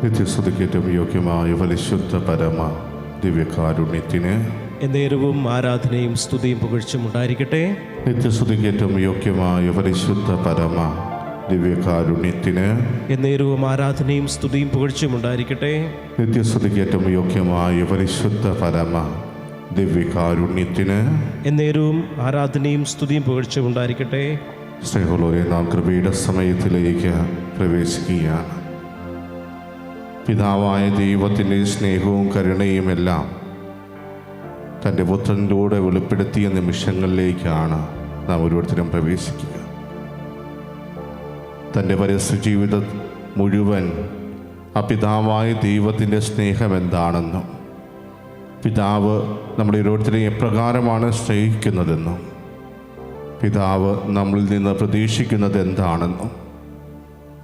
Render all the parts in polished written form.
നിത്യസ്തുതിക്കേറ്റവും യോഗ്യമായ പരിശുദ്ധ പരമ ദിവ്യകാരുണ്യത്തിന് എന്നേരവും ആരാധനയും സ്തുതിയും പുകഴ്ചയും ഉണ്ടായിരിക്കട്ടെ. നിത്യസ്തുതിക്കേറ്റവും യോഗ്യമായ പരിശുദ്ധ പരമ ദിവ്യകാരുണ്യത്തിന് എന്നേരവും ആരാധനയും സ്തുതിയും പുകഴ്ചയും ഉണ്ടായിരിക്കട്ടെ. നിത്യസ്തുതിക്കേറ്റവും യോഗ്യമായ പരിശുദ്ധ പരമ ദിവ്യകാരുണ്യത്തിന് എന്നേരവും ആരാധനയും സ്തുതിയും പുകഴ്ചയും ഉണ്ടായിരിക്കട്ടെ. സ്നേഹമുള്ളവരെ, നാം കൃപയുടെ സമയത്തിലേക്ക് പ്രവേശിക്കുകയാണ്. പിതാവായ ദൈവത്തിൻ്റെ സ്നേഹവും കരുണയുമെല്ലാം തൻ്റെ പുത്രനിലൂടെ വെളിപ്പെടുത്തിയ നിമിഷങ്ങളിലേക്കാണ് നാം ഓരോരുത്തരും പ്രവേശിക്കുക. തൻ്റെ പരസ്യ ജീവിതം മുഴുവൻ ആ പിതാവായ ദൈവത്തിൻ്റെ സ്നേഹം എന്താണെന്നും പിതാവ് നമ്മുടെ ഓരോരുത്തരെയും എപ്രകാരമാണ് സ്നേഹിക്കുന്നതെന്നും പിതാവ് നമ്മളിൽ നിന്ന് പ്രതീക്ഷിക്കുന്നത് എന്താണെന്നും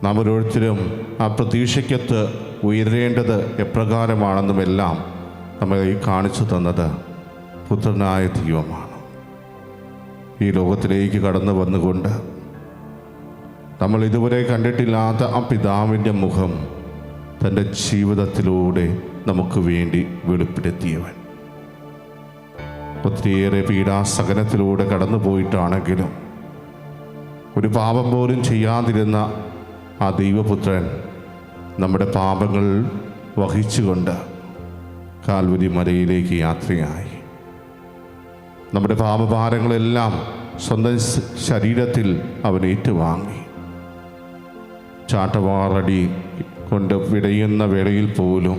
നാം ഓരോരുത്തരും ആ പ്രതീക്ഷയ്ക്കത്ത് ഉയരേണ്ടത് എപ്രകാരമാണെന്നുമെല്ലാം നമ്മളെ കാണിച്ചു തന്നത് പുത്രനായ ദൈവമാണ്. ഈ ലോകത്തിലേക്ക് കടന്നു വന്നുകൊണ്ട് നമ്മൾ ഇതുവരെ കണ്ടിട്ടില്ലാത്ത ആ പിതാവിൻ്റെ മുഖം തൻ്റെ ജീവിതത്തിലൂടെ നമുക്ക് വേണ്ടി വെളിപ്പെടുത്തിയവൻ. ഒത്തിരിയേറെ പീഡാസഹനത്തിലൂടെ കടന്നു പോയിട്ടാണെങ്കിലും ഒരു പാപം പോലും ചെയ്യാതിരുന്ന ആ ദൈവപുത്രൻ നമ്മുടെ പാപങ്ങൾ വഹിച്ചുകൊണ്ട് കാൽവരി മലയിലേക്ക് യാത്രയായി. നമ്മുടെ പാപഭാരങ്ങളെല്ലാം സ്വന്തം ശരീരത്തിൽ അവൻ ഏറ്റുവാങ്ങി. ചാട്ടവാറടി കൊണ്ട് പിടയുന്ന വേളയിൽ പോലും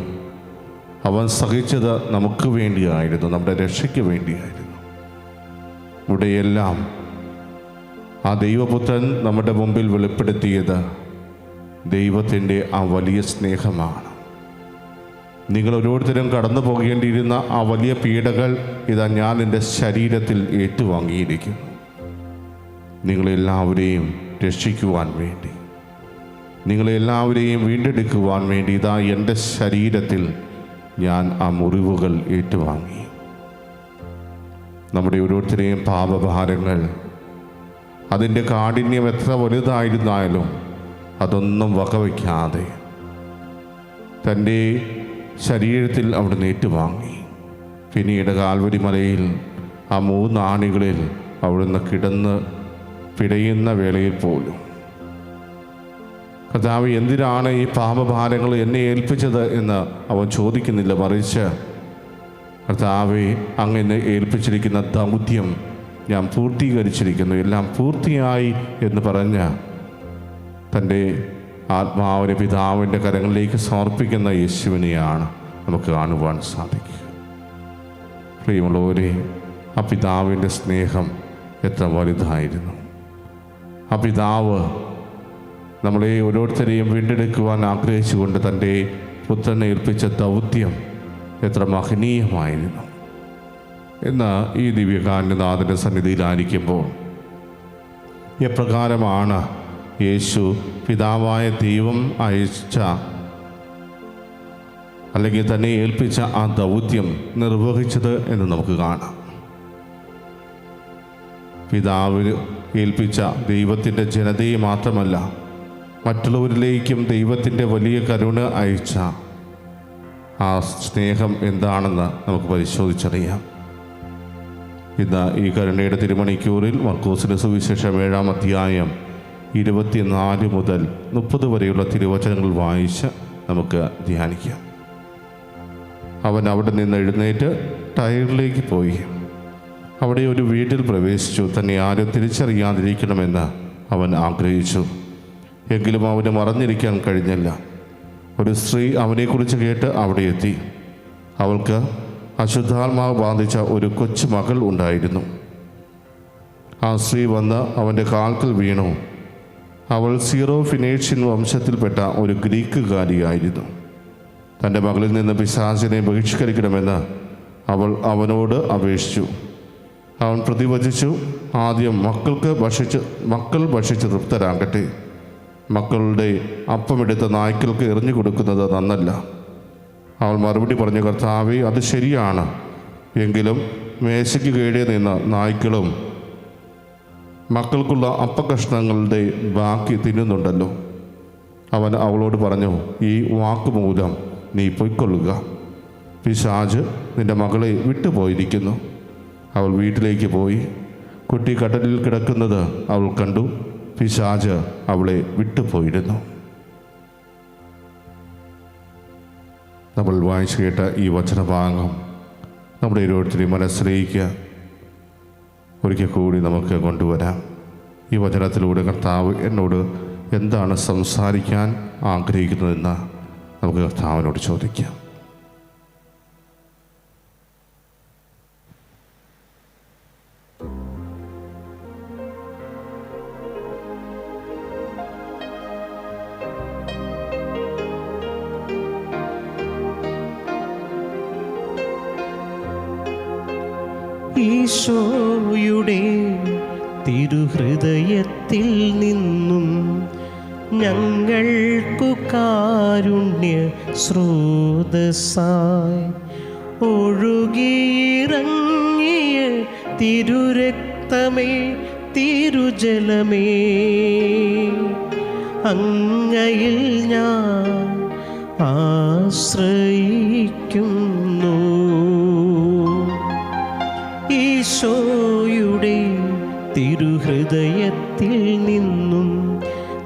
അവൻ സഹിച്ചത് നമുക്ക് വേണ്ടിയായിരുന്നു, നമ്മുടെ രക്ഷയ്ക്ക് വേണ്ടിയായിരുന്നു. ഇവിടെയെല്ലാം ആ ദൈവപുത്രൻ നമ്മുടെ മുമ്പിൽ വെളിപ്പെടുത്തിയത് ദൈവത്തിൻ്റെ ആ വലിയ സ്നേഹമാണ്. നിങ്ങൾ ഓരോരുത്തരും കടന്നു പോകേണ്ടിയിരുന്ന ആ വലിയ പീഡകൾ ഇതാ ഞാൻ എൻ്റെ ശരീരത്തിൽ ഏറ്റുവാങ്ങിയിരിക്കുന്നു. നിങ്ങളെല്ലാവരെയും രക്ഷിക്കുവാൻ വേണ്ടി, നിങ്ങളെല്ലാവരെയും വീണ്ടെടുക്കുവാൻ വേണ്ടി ഇതാ എൻ്റെ ശരീരത്തിൽ ഞാൻ ആ മുറിവുകൾ ഏറ്റുവാങ്ങി. നമ്മുടെ ഓരോരുത്തരെയും പാപഭാരങ്ങൾ അതിൻ്റെ കാഠിന്യം എത്ര വലുതായിരുന്നാലും അതൊന്നും വകവയ്ക്കാതെ തൻ്റെ ശരീരത്തിൽ അവിടുന്ന് ഏറ്റുവാങ്ങി. പിന്നീട് കാൽവരി മലയിൽ ആ 3 ആണികളിൽ അവിടുന്ന് കിടന്ന് പിടയുന്ന വേളയിൽ പോലും കർത്താവ് എന്തിനാണ് ഈ പാപഭാരങ്ങൾ എന്നെ ഏൽപ്പിച്ചത് എന്ന് അവൻ ചോദിക്കുന്നില്ല. മറിച്ച് കർത്താവെ, അങ്ങ് എന്നെ ഏൽപ്പിച്ചിരിക്കുന്ന ദൗത്യം ഞാൻ പൂർത്തീകരിച്ചിരിക്കുന്നു, എല്ലാം പൂർത്തിയായി എന്ന് പറഞ്ഞ് തൻ്റെ ആത്മാവിനെ പിതാവിൻ്റെ കരങ്ങളിലേക്ക് സമർപ്പിക്കുന്ന യേശുവിനെയാണ് നമുക്ക് കാണുവാൻ സാധിക്കുക. പ്രിയമുള്ളവരെ, ആ പിതാവിൻ്റെ സ്നേഹം എത്ര വലുതായിരുന്നു! ആ പിതാവ് നമ്മളെ ഓരോരുത്തരെയും വീണ്ടെടുക്കുവാൻ ആഗ്രഹിച്ചുകൊണ്ട് തൻ്റെ പുത്രനെ ഏൽപ്പിച്ച ദൗത്യം എത്ര മഹനീയമായിരുന്നു എന്ന് ഈ ദിവ്യകാരുണ്യനാഥൻ്റെ സന്നിധിയിലായിരിക്കുമ്പോൾ എപ്രകാരമാണ് യേശു പിതാവായ ദൈവം അയച്ച അല്ലെങ്കിൽ തന്നെ ഏൽപ്പിച്ച ആ ദൗത്യം നിർവഹിച്ചത് എന്ന് നമുക്ക് കാണാം. പിതാവിന് ഏൽപ്പിച്ച ദൈവത്തിൻ്റെ ജനതയെ മാത്രമല്ല, മറ്റുള്ളവരിലേക്കും ദൈവത്തിൻ്റെ വലിയ കരുണ അയച്ച ആ സ്നേഹം എന്താണെന്ന് നമുക്ക് പരിശോധിച്ചറിയാം. ഇന്ന് ഈ കരുണയുടെ തിരുമണിക്കൂറിൽ മർക്കോസിന്റെ സുവിശേഷം 7-ാം അധ്യായം 24 മുതൽ 30 വരെയുള്ള തിരുവചനങ്ങൾ വായിച്ച് നമുക്ക് ധ്യാനിക്കാം. അവൻ അവിടെ നിന്ന് എഴുന്നേറ്റ് ടയറിലേക്ക് പോയി. അവിടെ ഒരു വീട്ടിൽ പ്രവേശിച്ചു. തന്നെ ആരും തിരിച്ചറിയാതിരിക്കണമെന്ന് അവൻ ആഗ്രഹിച്ചു. എങ്കിലും അവന് മറഞ്ഞിരിക്കാൻ കഴിഞ്ഞില്ല. ഒരു സ്ത്രീ അവനെക്കുറിച്ച് കേട്ട് അവിടെ എത്തി. അവൾക്ക് അശുദ്ധാത്മാവ് ബാധിച്ച ഒരു കൊച്ചു മകൾ ഉണ്ടായിരുന്നു. ആ സ്ത്രീ വന്ന് അവൻ്റെ കാൽക്കൽ വീണു. അവൾ സീറോ ഫിനേഷ്യൻ വംശത്തിൽപ്പെട്ട ഒരു ഗ്രീക്കുകാരിയായിരുന്നു. തൻ്റെ മകളിൽ നിന്ന് പിശാചിനെ ബഹിഷ്കരിക്കണമെന്ന് അവൾ അവനോട് അപേക്ഷിച്ചു. അവൻ പ്രതിവചിച്ചു, ആദ്യം മക്കൾ ഭക്ഷിച്ച് തൃപ്തരാകട്ടെ. മക്കളുടെ അപ്പമെടുത്ത നായ്ക്കൾക്ക് എറിഞ്ഞു കൊടുക്കുന്നത് നന്നല്ല. അവൾ മറുപടി പറഞ്ഞു, കർത്താവേ, അത് ശരിയാണ്. എങ്കിലും മേശയ്ക്ക് കീഴെ നിന്ന് നായ്ക്കളും മക്കൾക്കുള്ള അപ്പകഷ്ണങ്ങളുടെ ബാക്കി തിന്നുന്നുണ്ടല്ലോ. അവൻ അവളോട് പറഞ്ഞു, ഈ വാക്കുമൂലം നീ പൊയ്ക്കൊള്ളുക, പിശാച് നിൻ്റെ മകളെ വിട്ടുപോയിരിക്കുന്നു. അവൾ വീട്ടിലേക്ക് പോയി. കുട്ടി കടലിൽ കിടക്കുന്നത് അവൾ കണ്ടു. പിശാച് അവളെ വിട്ടുപോയിരുന്നു. നമ്മൾ വായിച്ചു കേട്ട ഈ വചനഭാഗം നമ്മുടെ ഓരോരുത്തരെയും മനസ്സിലേക്ക് ഒരിക്കൽ കൂടി നമുക്ക് കൊണ്ടുവരാം. ഈ വചനത്തിലൂടെ കർത്താവ് എന്നോട് എന്താണ് സംസാരിക്കാൻ ആഗ്രഹിക്കുന്നതെന്ന് നമുക്ക് കർത്താവിനോട് ചോദിക്കാം. ഈശോയുടെ തിരുഹൃദയത്തിൽ നിന്നും ഞങ്ങൾക്കു കാരുണ്യ സ്രോതസ്സായി ഒഴുകിയിറങ്ങിയ തിരുരക്തമേ, തിരുജലമേ, അങ്ങയിൽ ഞാൻ ആശ്രയിക്കുന്നു. ഈശോയുടെ തിരുഹൃദയത്തിൽ നിന്നും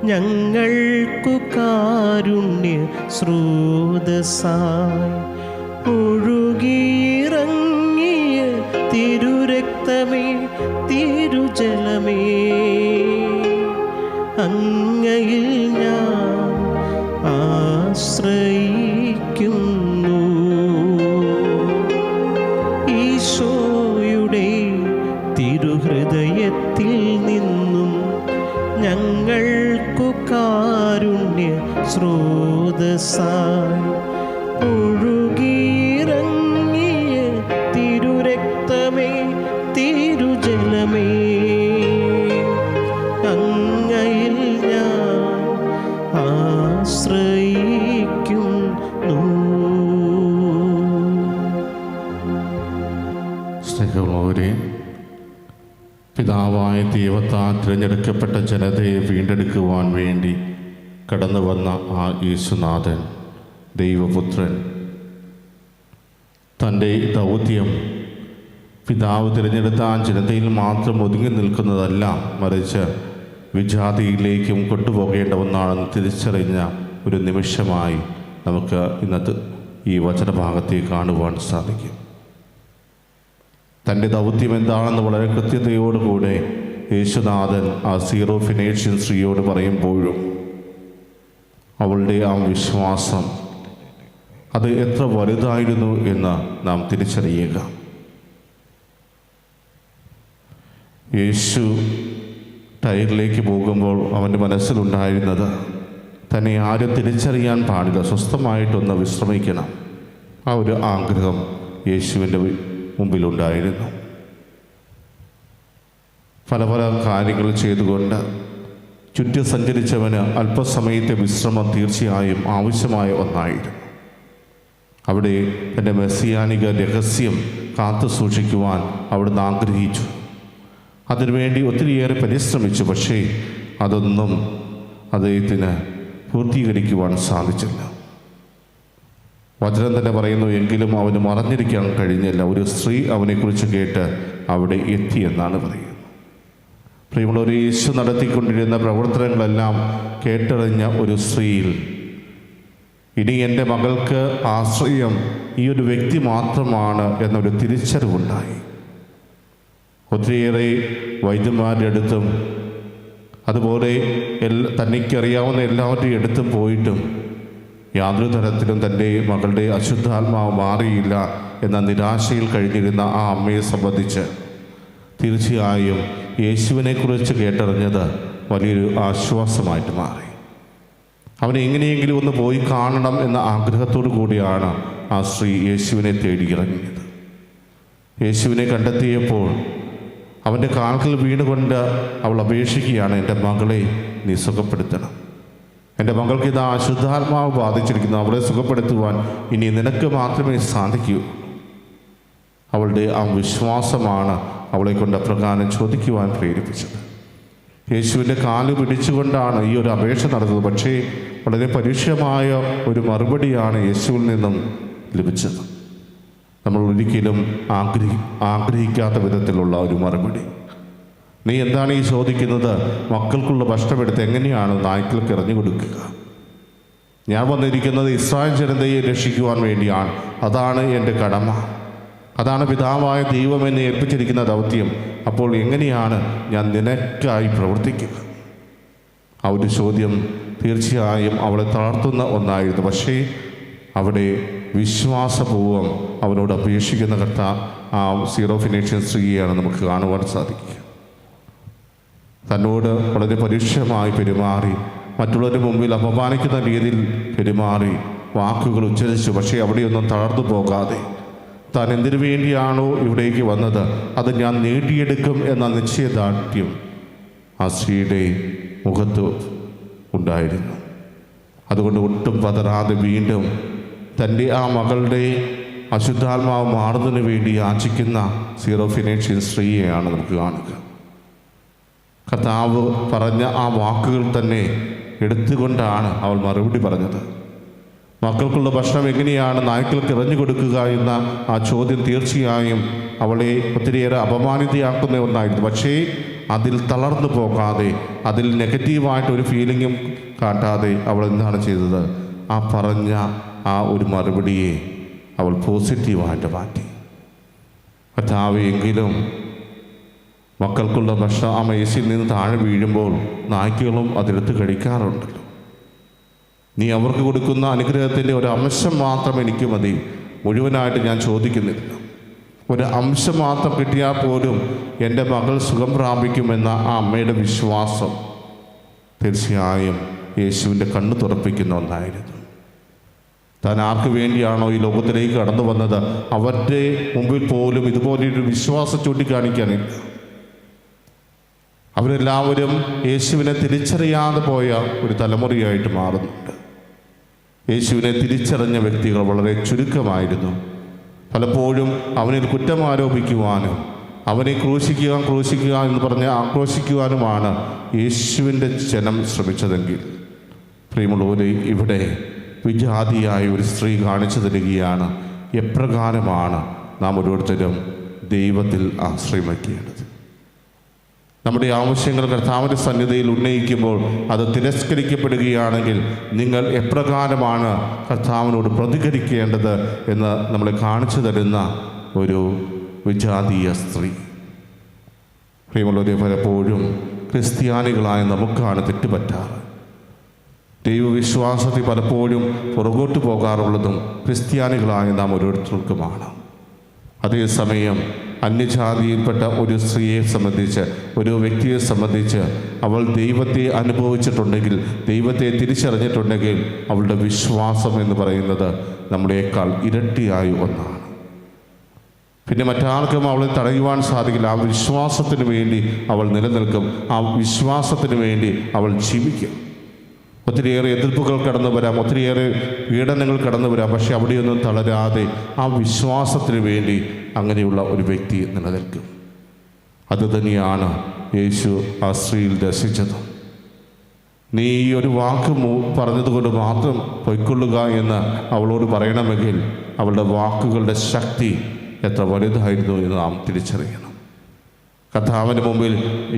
ഞങ്ങൾക്കു കാരുണ്യ സ്രോതസ്സായി ഒഴുകിയിറങ്ങിയ തിരുരക്തമേ, തിരുജലമേ, അങ്ങയിൽ ഞാൻ ആശ്രയിക്കുന്നു. ഈശോയുടെ തിരുഹൃദയത്തിൽ നിന്നും ഞങ്ങൾക്കു കാരുണ്യ സ്രോതസ്സായി ഒഴുകിയിറങ്ങിയ തിരുരക്തമേ, തിരുജലമേ, അങ്ങയിൽ ഞാൻ ആശ്രയിക്കുന്നു. സ്നേഹമുള്ളവരെ, പിതാവായ ദൈവത്താൽ തിരഞ്ഞെടുക്കപ്പെട്ട ജനതയെ വീണ്ടെടുക്കുവാൻ വേണ്ടി കടന്നു വന്ന ആ യേശുനാഥൻ, ദൈവപുത്രൻ, തൻ്റെ ദൗത്യം പിതാവ് തിരഞ്ഞെടുത്ത ആ ജനതയിൽ മാത്രം ഒതുങ്ങി നിൽക്കുന്നതല്ല, മറിച്ച് വിജാതിയിലേക്കും കൊണ്ടുപോകേണ്ട ഒന്നാണെന്ന് തിരിച്ചറിഞ്ഞ ഒരു നിമിഷമായി നമുക്ക് ഇന്നത്തെ ഈ വചനഭാഗത്തെ കാണുവാൻ സാധിക്കും. തൻ്റെ ദൗത്യം എന്താണെന്ന് വളരെ കൃത്യതയോടുകൂടെ യേശുനാഥൻ ആ സീറോ ഫിനേഷ്യൻ സ്ത്രീയോട് പറയുമ്പോഴും അവളുടെ ആ വിശ്വാസം അത് എത്ര വലുതായിരുന്നു എന്ന് നാം തിരിച്ചറിയുക. യേശു ടയറിലേക്ക് പോകുമ്പോൾ അവൻ്റെ മനസ്സിലുണ്ടായിരുന്നത് തന്നെ ആരും തിരിച്ചറിയാൻ പാടില്ല, സ്വസ്ഥമായിട്ടൊന്ന് വിശ്രമിക്കണം. ആ ഒരു ആഗ്രഹം യേശുവിൻ്റെ മുമ്പിലുണ്ടായിരുന്നു. പല പല കാര്യങ്ങൾ ചെയ്തുകൊണ്ട് ചുറ്റും സഞ്ചരിച്ചവന് അല്പസമയത്തെ വിശ്രമം തീർച്ചയായും ആവശ്യമായ ഒന്നായിരുന്നു. അവിടെ തൻ്റെ മെസ്സിയാനിക രഹസ്യം കാത്തു സൂക്ഷിക്കുവാൻ അവിടുന്ന് ആഗ്രഹിച്ചു. അതിനുവേണ്ടി ഒത്തിരിയേറെ പരിശ്രമിച്ചു. പക്ഷേ അതൊന്നും അദ്ദേഹത്തിന് പൂർത്തീകരിക്കുവാൻ സാധിച്ചില്ല. വചനം തന്നെ പറയുന്നു, എങ്കിലും അവന് മറഞ്ഞിരിക്കാൻ കഴിഞ്ഞില്ല. ഒരു സ്ത്രീ അവനെക്കുറിച്ച് കേട്ട് അവിടെ എത്തിയെന്നാണ് പറയുന്നത്. പ്രിയമുള്ളവർ, യേശു നടത്തിക്കൊണ്ടിരുന്ന പ്രവർത്തനങ്ങളെല്ലാം കേട്ടറിഞ്ഞ ഒരു സ്ത്രീയിൽ ഇനി എൻ്റെ മകൾക്ക് ആശ്രയം ഈ ഒരു വ്യക്തി മാത്രമാണ് എന്നൊരു തിരിച്ചറിവുണ്ടായി. ഒത്തിരിയേറെ വൈദ്യന്മാരുടെ അടുത്തും അതുപോലെ തനിക്കറിയാവുന്ന എല്ലാവരുടെയും അടുത്തും പോയിട്ടും യാതൊരു തരത്തിലും തൻ്റെ മകളുടെ അശുദ്ധാത്മാവ് മാറിയില്ല എന്ന നിരാശയിൽ കഴിഞ്ഞിരുന്ന ആ അമ്മയെ സംബന്ധിച്ച് തീർച്ചയായും യേശുവിനെക്കുറിച്ച് കേട്ടറിഞ്ഞത് വലിയൊരു ആശ്വാസമായിട്ട് മാറി. അവനെ എങ്ങനെയെങ്കിലും ഒന്ന് പോയി കാണണം എന്ന ആഗ്രഹത്തോടു കൂടിയാണ് ആ സ്ത്രീ യേശുവിനെ തേടിയിറങ്ങിയത്. യേശുവിനെ കണ്ടെത്തിയപ്പോൾ അവൻ്റെ കാൽക്കൽ വീണുകൊണ്ട് അവൾ അപേക്ഷിക്കുകയാണ്, എൻ്റെ മകളെ നീ സുഖപ്പെടുത്തണം. എൻ്റെ മകൾക്ക് ഇതാ അശുദ്ധാത്മാവ് ബാധിച്ചിരിക്കുന്നു, അവളെ സുഖപ്പെടുത്തുവാൻ ഇനി നിനക്ക് മാത്രമേ സാധിക്കൂ. അവളുടെ ആ വിശ്വാസമാണ് അവളെ കൊണ്ട് അപ്രകാരം ചോദിക്കുവാൻ പ്രേരിപ്പിച്ചത്. യേശുവിൻ്റെ കാല് പിടിച്ചുകൊണ്ടാണ് ഈ ഒരു അപേക്ഷ നടന്നത്. പക്ഷേ വളരെ പരുഷമായ ഒരു മറുപടിയാണ് യേശുവിൽ നിന്നും ലഭിച്ചത്. നമ്മൾ ഒരിക്കലും ആഗ്രഹിക്കാത്ത വിധത്തിലുള്ള ഒരു മറുപടി. നീ എന്താണ് ഈ ചോദിക്കുന്നത്? മക്കൾക്കുള്ള ഭക്ഷണമെടുത്ത് എങ്ങനെയാണ് നായ്ക്കൾക്ക് എറിഞ്ഞു കൊടുക്കുക? ഞാൻ വന്നിരിക്കുന്നത് ഇസ്രായേൽ ജനതയെ രക്ഷിക്കുവാൻ വേണ്ടിയാണ്. അതാണ് എൻ്റെ കടമ. അതാണ് പിതാവായ ദൈവം എന്നെ ഏൽപ്പിച്ചിരിക്കുന്ന ദൗത്യം. അപ്പോൾ എങ്ങനെയാണ് ഞാൻ നിനക്കായി പ്രവർത്തിക്കുക? ആ ഒരു ചോദ്യം തീർച്ചയായും അവളെ തളർത്തുന്ന ഒന്നായിരുന്നു. പക്ഷേ അവിടെ വിശ്വാസപൂർവ്വം അവനോട് അപേക്ഷിക്കുന്ന ആ സീറോ ഫിനീഷ്യൻ സ്ത്രീയെയാണ് നമുക്ക് കാണുവാൻ സാധിക്കുക. തന്നോട് വളരെ പരുഷമായി പെരുമാറി, മറ്റുള്ളവരുടെ മുമ്പിൽ അപമാനിക്കുന്ന രീതിയിൽ പെരുമാറി, വാക്കുകൾ ഉച്ചരിച്ചു. പക്ഷേ അവിടെയൊന്നും തളർന്നു പോകാതെ താൻ എന്തിനു വേണ്ടിയാണോ ഇവിടേക്ക് വന്നത് അത് ഞാൻ നേടിയെടുക്കും എന്ന നിശ്ചയദാർഢ്യം ആ സ്ത്രീയുടെ മുഖത്ത് ഉണ്ടായിരുന്നു. അതുകൊണ്ട് ഒട്ടും പതറാതെ വീണ്ടും തൻ്റെ ആ മകളുടെ അശുദ്ധാത്മാവ് മാറുന്നതിന് വേണ്ടി യാചിക്കുന്ന സീറോ ഫിനീഷ്യൻ സ്ത്രീയെയാണ് നമുക്ക് കാണുക. കർത്താവ് പറഞ്ഞ ആ വാക്കുകൾ തന്നെ എടുത്തുകൊണ്ടാണ് അവൾ മറുപടി പറഞ്ഞത്. മക്കൾക്കുള്ള ഭക്ഷണം എങ്ങനെയാണ് നായ്ക്കൾക്ക് എറിഞ്ഞു കൊടുക്കുക എന്ന ആ ചോദ്യം തീർച്ചയായും അവളെ ഒത്തിരിയേറെ അപമാനിതയാക്കുന്ന ഒന്നായിരുന്നു. പക്ഷേ അതിൽ തളർന്നു പോകാതെ, അതിൽ നെഗറ്റീവായിട്ടൊരു ഫീലിങ്ങും കാട്ടാതെ അവൾ എന്താണ് ചെയ്തത്? ആ പറഞ്ഞ ആ ഒരു മറുപടിയെ അവൾ പോസിറ്റീവായിട്ട് മാറ്റി. കർത്താവേ, എങ്കിലും മക്കൾക്കുള്ള ഭക്ഷണം ആ മേശയിൽ നിന്ന് താഴെ വീഴുമ്പോൾ നായ്ക്കളും അതെടുത്ത് കഴിക്കാറുണ്ടല്ലോ. നീ അവർക്ക് കൊടുക്കുന്ന അനുഗ്രഹത്തിൻ്റെ ഒരു അംശം മാത്രം എനിക്ക് മതി, മുഴുവനായിട്ട് ഞാൻ ചോദിക്കുന്നില്ല. ഒരു അംശം മാത്രം കിട്ടിയാൽ പോലും എൻ്റെ മകൾ സുഖം പ്രാപിക്കുമെന്ന ആ അമ്മയുടെ വിശ്വാസം തീർച്ചയായും യേശുവിൻ്റെ കണ്ണ് തുറപ്പിക്കുന്ന ഒന്നായിരുന്നു. താൻ ആർക്ക് വേണ്ടിയാണോ ഈ ലോകത്തിലേക്ക് കടന്നു വന്നത് അവരുടെ മുമ്പിൽ പോലും ഇതുപോലെയൊരു വിശ്വാസം ചൂണ്ടിക്കാണിക്കാനില്ല. അവരെല്ലാവരും യേശുവിനെ തിരിച്ചറിയാതെ പോയ ഒരു തലമുറയായിട്ട് മാറുന്നുണ്ട്. യേശുവിനെ തിരിച്ചറിഞ്ഞ വ്യക്തികൾ വളരെ ചുരുക്കമായിരുന്നു. പലപ്പോഴും അവനിൽ കുറ്റം ആരോപിക്കുവാനും അവനെ ക്രൂശിക്കുക എന്ന് പറഞ്ഞ് ആക്രോശിക്കുവാനുമാണ് യേശുവിൻ്റെ ജനം ശ്രമിച്ചതെങ്കിൽ, പ്രിയമുള്ളവരെ, ഇവിടെ വിജാതിയായ ഒരു സ്ത്രീ കാണിച്ചു തരികയാണ് എപ്രകാരമാണ് നാം ഓരോരുത്തരും ദൈവത്തിൽ ആശ്രയിക്കേണ്ടത്. നമ്മുടെ ആവശ്യങ്ങൾ കർത്താവിൻ്റെ സന്നിധിയിൽ ഉന്നയിക്കുമ്പോൾ അത് തിരസ്കരിക്കപ്പെടുകയാണെങ്കിൽ നിങ്ങൾ എപ്രകാരമാണ് കർത്താവിനോട് പ്രതികരിക്കേണ്ടത് എന്ന് നമ്മളെ കാണിച്ചു തരുന്ന ഒരു വിജാതീയ സ്ത്രീ. പ്രിയമുള്ളവരെ, പലപ്പോഴും ക്രിസ്ത്യാനികളായ നമുക്കാണ് തെറ്റുപറ്റാറ്. ദൈവവിശ്വാസത്തിൽ പലപ്പോഴും പുറകോട്ട് പോകാറുള്ളതും ക്രിസ്ത്യാനികളായ നാം ഓരോരുത്തർക്കുമാണ്. അതേസമയം അന്യജാതിയിൽപ്പെട്ട ഒരു സ്ത്രീയെ സംബന്ധിച്ച്, ഒരു വ്യക്തിയെ സംബന്ധിച്ച്, അവൾ ദൈവത്തെ അനുഭവിച്ചിട്ടുണ്ടെങ്കിൽ, ദൈവത്തെ തിരിച്ചറിഞ്ഞിട്ടുണ്ടെങ്കിൽ അവളുടെ വിശ്വാസം എന്ന് പറയുന്നത് നമ്മളെക്കാൾ ഇരട്ടിയായ ഒന്നാണ്. പിന്നെ മറ്റാർക്കും അവളെ തടയുവാൻ സാധിക്കില്ല. ആ വിശ്വാസത്തിന് വേണ്ടി അവൾ നിലനിൽക്കും. ആ വിശ്വാസത്തിന് വേണ്ടി അവൾ ജീവിക്കും. ഒത്തിരിയേറെ എതിർപ്പുകൾ കടന്നു വരാം, ഒത്തിരിയേറെ പീഡനങ്ങൾ കടന്നു വരാം. പക്ഷെ അവിടെയൊന്നും തളരാതെ ആ വിശ്വാസത്തിന് വേണ്ടി അങ്ങനെയുള്ള ഒരു വ്യക്തി നിലനിൽക്കും. അതുതന്നെയാണ് യേശു ആ സ്ത്രീയിൽ ദർശിച്ചത്. നീ ഈ ഒരു വാക്ക് പറഞ്ഞതുകൊണ്ട് മാത്രം പൊയ്ക്കൊള്ളുക എന്ന് അവളോട് പറയണമെങ്കിൽ അവളുടെ വാക്കുകളുടെ ശക്തി എത്ര വലുതായിരുന്നു എന്ന് നാം തിരിച്ചറിയണം. കർത്താവിന് മുമ്പിൽ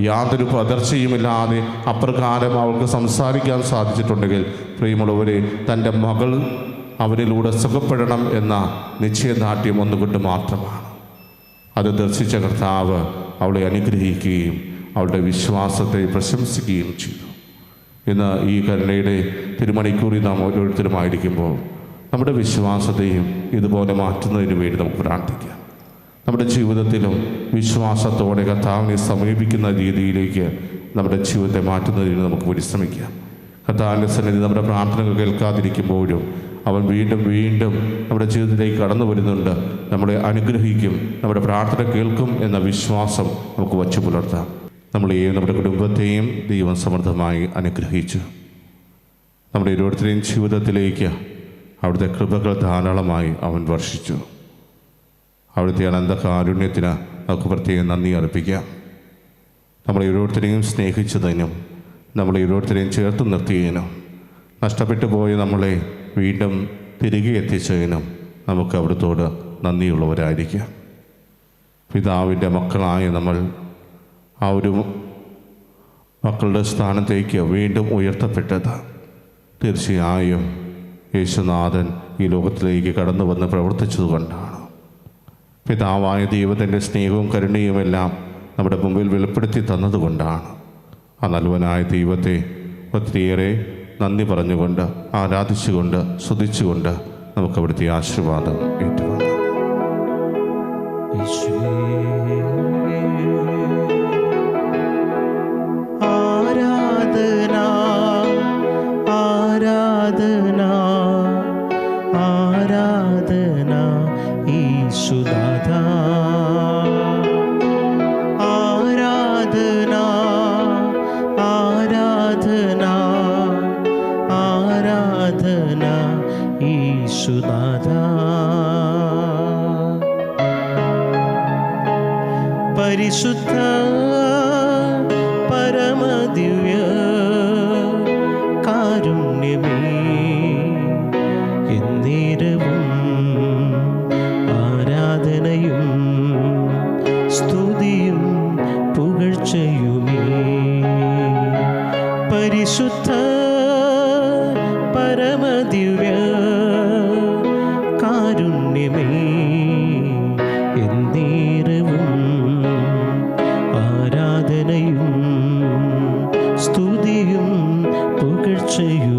യാതൊരു പതർച്ചയുമില്ലാതെ അപ്രകാരം അവൾക്ക് സംസാരിക്കാൻ സാധിച്ചിട്ടുണ്ടെങ്കിൽ, പ്രിയമുള്ളവരെ, തൻ്റെ മകൾ അവരിലൂടെ സുഖപ്പെടണം എന്ന നിശ്ചയദാർഢ്യം ഒന്നുകൊണ്ട് മാത്രമാണ്. അത് ദർശിച്ച കർത്താവ് അവളെ അനുഗ്രഹിക്കുകയും അവളുടെ വിശ്വാസത്തെ പ്രശംസിക്കുകയും ചെയ്തു. ഇന്ന് ഈ കരുണയുടെ തിരുമണിക്കൂറിൽ നാം ഓരോരുത്തരുമായിരിക്കുമ്പോൾ നമ്മുടെ വിശ്വാസത്തെയും ഇതുപോലെ മാറ്റുന്നതിന് വേണ്ടി നമുക്ക് പ്രാർത്ഥിക്കാം. നമ്മുടെ ജീവിതത്തിലും വിശ്വാസത്തോടെ കർത്താവിനെ സമീപിക്കുന്ന രീതിയിലേക്ക് നമ്മുടെ ജീവിതത്തെ മാറ്റുന്നതിന് നമുക്ക് പരിശ്രമിക്കാം. കർത്താവിൻ്റെ സന്നിധി നമ്മുടെ പ്രാർത്ഥനകൾ കേൾക്കാതിരിക്കുമ്പോഴും അവൻ വീണ്ടും വീണ്ടും നമ്മുടെ ജീവിതത്തിലേക്ക് കടന്നു വരുന്നുണ്ട്. നമ്മളെ അനുഗ്രഹിക്കും, നമ്മുടെ പ്രാർത്ഥന കേൾക്കും എന്ന വിശ്വാസം നമുക്ക് വച്ചു പുലർത്താം. നമ്മളെയും നമ്മുടെ കുടുംബത്തെയും ദൈവം സമൃദ്ധമായി അനുഗ്രഹിച്ചു. നമ്മുടെ ഓരോരുത്തരെയും ജീവിതത്തിലേക്ക് അവിടുത്തെ കൃപകൾ ധാരാളമായി അവൻ വർഷിച്ചു. അവിടുത്തെ അനന്ത കാരുണ്യത്തിന് നമുക്ക് പ്രത്യേകം നന്ദി അർപ്പിക്കാം. നമ്മളെ ഓരോരുത്തരെയും സ്നേഹിച്ചതിനും നമ്മളെ ഓരോരുത്തരെയും ചേർത്ത് നിർത്തിയതിനും നഷ്ടപ്പെട്ടു പോയ നമ്മളെ വീണ്ടും തിരികെ എത്തിച്ചതിനും നമുക്ക് അവിടുത്തോട് നന്ദിയുള്ളവരായിരിക്കാം. പിതാവിൻ്റെ മക്കളായ നമ്മൾ ആ ഒരു മക്കളുടെ സ്ഥാനത്തേക്ക് വീണ്ടും ഉയർത്തപ്പെട്ടത് തീർച്ചയായും യേശുനാഥൻ ഈ ലോകത്തിലേക്ക് കടന്നു വന്ന് പ്രവർത്തിച്ചതുകൊണ്ടാണ്. പിതാവായ ദൈവത്തിൻ്റെ സ്നേഹവും കരുണയുമെല്ലാം നമ്മുടെ മുമ്പിൽ വെളിപ്പെടുത്തി തന്നതുകൊണ്ടാണ്. ആ നല്ലവനായ ദൈവത്തെ ഒത്തിരിയേറെ നന്ദി പറഞ്ഞുകൊണ്ട് ആരാധിച്ചുകൊണ്ട് സ്തുതിച്ചുകൊണ്ട് നമുക്ക് അവിടുത്തെ ആശീർവാദം ഏറ്റുവാങ്ങാം. ആരാധന ആരാധന ആരാധന യേശുനാഥ, ആരാധന ആരാധന ആരാധന യേശുനാഥ. പരിശുദ്ധ പരമദിവ്യ കാരുണ്യമേ, എന്നേരവും ആരാധനയും സ്തുതിയും പുകഴ്ചയുമേ. പരിശുദ്ധ പരമദിവ്യ കാരുണ്യമേ, എന്നേരവും ആരാധനയും സ്തുതിയും പുകഴ്ചയും